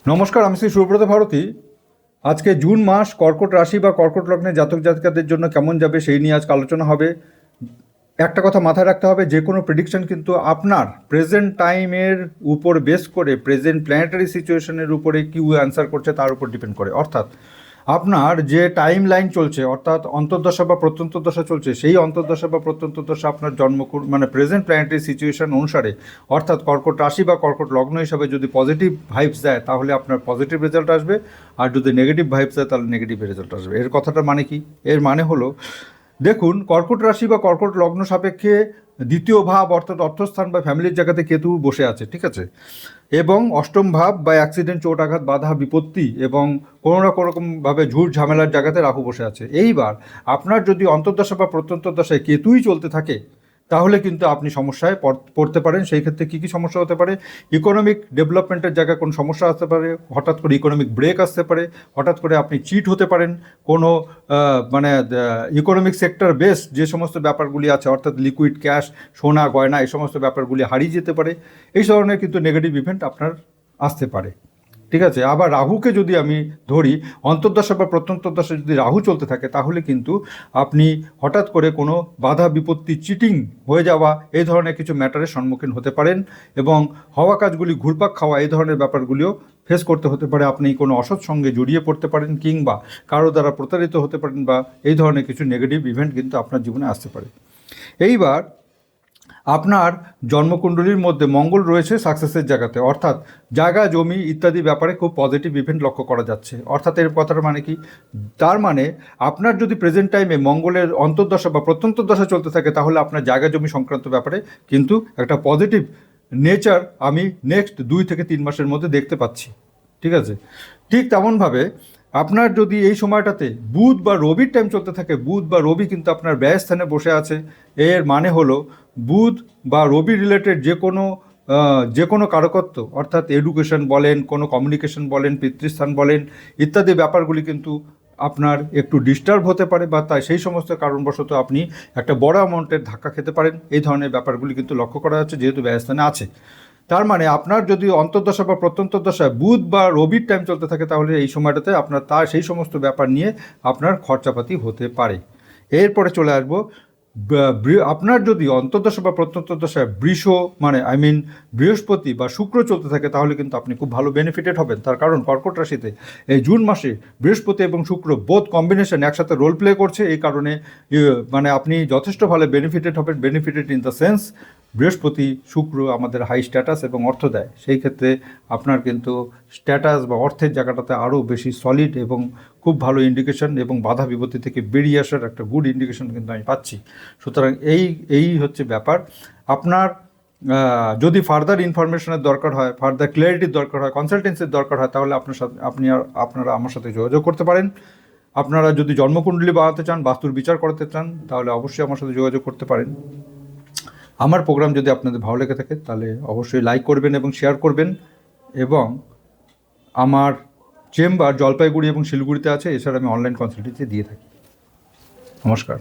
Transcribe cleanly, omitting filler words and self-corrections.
নমস্কার, আমি শ্রী সুব্রত ভারতী। আজকে জুন মাস কর্কট রাশি বা কর্কট লগ্নে জাতক জাতিকাদের জন্য কেমন যাবে সেই নিয়ে আজকে আলোচনা হবে। একটা কথা মাথায় রাখতে হবে, যে কোনো প্রেডিকশন কিন্তু আপনার প্রেজেন্ট টাইমের উপর বেস করে, প্রেজেন্ট প্ল্যানেটারি সিচুয়েশনের উপরে কি অ্যান্সার করছে তার উপর ডিপেন্ড করে। অর্থাৎ আপনার যে টাইম লাইন চলছে, অর্থাৎ অন্তর্দশা বা প্রত্যন্তদশা চলছে, সেই অন্তর্দশা বা প্রত্যন্তদশা আপনার মানে প্রেজেন্ট প্ল্যানেটারি সিচুয়েশন অনুসারে, অর্থাৎ কর্কট রাশি বা কর্কট লগ্ন হিসাবে যদি পজিটিভ ভাইবস দেয় তাহলে আপনার পজিটিভ রেজাল্ট আসবে, আর যদি নেগেটিভ ভাইবস দেয় তাহলে নেগেটিভ রেজাল্ট আসবে। এর কথাটা মানে কি? এর মানে হলো, দেখুন, কর্কট রাশি বা কর্কট লগ্ন সাপেক্ষে দ্বিতীয় ভাব অর্থাৎ অর্থস্থান বা ফ্যামিলির জায়গাতে কেতু বসে আছে, ঠিক আছে, এবং অষ্টম ভাব বা অ্যাক্সিডেন্ট, চোট আঘাত, বাধা বিপত্তি এবং কোনো না কোনোরকমভাবে ঝুট ঝামেলার জায়গাতে রাহু বসে আছে। এইবার আপনার যদি অন্তর্দশা বা প্রত্যন্তদশায় কেতুই চলতে থাকে তাহলে কিন্তু আপনি সমস্যায় পড়তে পারেন। সেই ক্ষেত্রে কী কী সমস্যা হতে পারে? ইকোনমিক ডেভেলপমেন্টের জায়গায় কোনো সমস্যা আসতে পারে, হঠাৎ করে ইকোনমিক ব্রেক আসতে পারে, হঠাৎ করে আপনি চিট হতে পারেন, কোনো মানে ইকোনমিক সেক্টর বেস যে সমস্ত ব্যাপারগুলি আছে, অর্থাৎ লিকুইড ক্যাশ, সোনা গয়না, এই সমস্ত ব্যাপারগুলি হারিয়ে যেতে পারে। এই ধরনের কিন্তু নেগেটিভ ইভেন্ট আপনার আসতে পারে, ঠিক আছে। আবার রাহুকে যদি আমি ধরি, অন্তর্দশা বা প্রত্যন্তদশা যদি রাহু চলতে থাকে তাহলে কিন্তু আপনি হঠাৎ করে কোনো বাধা বিপত্তি, চিটিং হয়ে যাওয়া, এই ধরনের কিছু ম্যাটারের সম্মুখীন হতে পারেন এবং হওয়া কাজগুলি ঘুরপাক খাওয়া, এই ধরনের ব্যাপারগুলিও ফেস করতে হতে পারে। আপনি কোনো অসৎ সঙ্গে জড়িয়ে পড়তে পারেন কিংবা কারো দ্বারা প্রতারিত হতে পারেন, বা এই ধরনের কিছু নেগেটিভ ইভেন্ট কিন্তু আপনার জীবনে আসতে পারে। এইবার আপনার জন্মকুণ্ডলীর মধ্যে মঙ্গল রয়েছে সাকসেসের জায়গাতে, অর্থাৎ জায়গা জমি ইত্যাদি ব্যাপারে খুব পজিটিভ ইভেন্ট লক্ষ্য করা যাচ্ছে। অর্থাৎ এর কথাটা মানে কি? তার মানে আপনার যদি প্রেজেন্ট টাইমে মঙ্গলের অন্তর্দশা বা প্রত্যন্তদশা চলতে থাকে তাহলে আপনার জায়গা জমি সংক্রান্ত ব্যাপারে কিন্তু একটা পজিটিভ নেচার আমি নেক্সট 2 থেকে 3 মাসের মধ্যে দেখতে পাচ্ছি, ঠিক আছে। ঠিক তেমনভাবে আপনার যদি এই সময়টাতে বুধ বা রবির টাইম চলতে থাকে, বুধ বা রবি কিন্তু আপনার ব্যয়স্থানে বসে আছে। এর মানে হলো বুধ বা রবি রিলেটেড যে কোনো কারকত্ব, অর্থাৎ এডুকেশন বলেন, কোনো কমিউনিকেশন বলেন, পিতৃস্থান বলেন, ইত্যাদি ব্যাপারগুলি কিন্তু আপনার একটু ডিস্টার্ব হতে পারে, বা তাই সেই সমস্ত কারণবশত আপনি একটা বড় অ্যামাউন্টের ধাক্কা খেতে পারেন। এই ধরনের ব্যাপারগুলি কিন্তু লক্ষ্য করা যাচ্ছে যেহেতু ব্যয়স্থানে আছে। তার মানে আপনার যদি অন্তর্দশা বা প্রত্যন্তদশায় বুধ বা রবির টাইম চলতে থাকে তাহলে এই সময়টাতে আপনার সেই সমস্ত ব্যাপার নিয়ে আপনার খরচাপাতি হতে পারে। এরপরে চলে আসবো, আপনার যদি অন্তর্দশা বা প্রত্যন্তদশায় বৃহস্পতি বা শুক্র চলতে থাকে তাহলে কিন্তু আপনি খুব ভালো বেনিফিটেড হবেন। তার কারণ কর্কট রাশিতে এই জুন মাসে বৃহস্পতি এবং শুক্র বোথ কম্বিনেশন একসাথে রোল প্লে করছে। এই কারণে মানে আপনি যথেষ্ট ভালো বেনিফিটেড হবেন। বেনিফিটেড ইন দ্য সেন্স, বৃহস্পতি শুক্র আমাদের হাই স্ট্যাটাস এবং অর্থ দেয়, সেই ক্ষেত্রে আপনার কিন্তু স্ট্যাটাস বা অর্থের জায়গাটাতে আরও বেশি সলিড এবং খুব ভালো ইন্ডিকেশন এবং বাধা বিপত্তি থেকে বেরিয়ে আসার একটা গুড ইন্ডিকেশন কিন্তু আমি পাচ্ছি। সুতরাং এই হচ্ছে ব্যাপার। আপনার যদি ফার্দার ইনফরমেশনের দরকার হয়, ফার্দার ক্লিয়ারিটির দরকার হয়, কনসালটেন্সির দরকার হয়, তাহলে আপনারা আমার সাথে যোগাযোগ করতে পারেন। আপনারা যদি জন্মকুণ্ডলী বানাতে চান, বাস্তুর বিচার করতে চান, তাহলে অবশ্যই আমার সাথে যোগাযোগ করতে পারেন। আমার প্রোগ্রাম যদি আপনাদের ভালো লেগে থাকে তাহলে অবশ্যই লাইক করবেন এবং শেয়ার করবেন। এবং আমার চেম্বার জলপাইগুড়ি এবং শিলিগুড়িতে আছে। এছাড়া আমি অনলাইন কনসালটেন্সি দিয়ে থাকি। নমস্কার।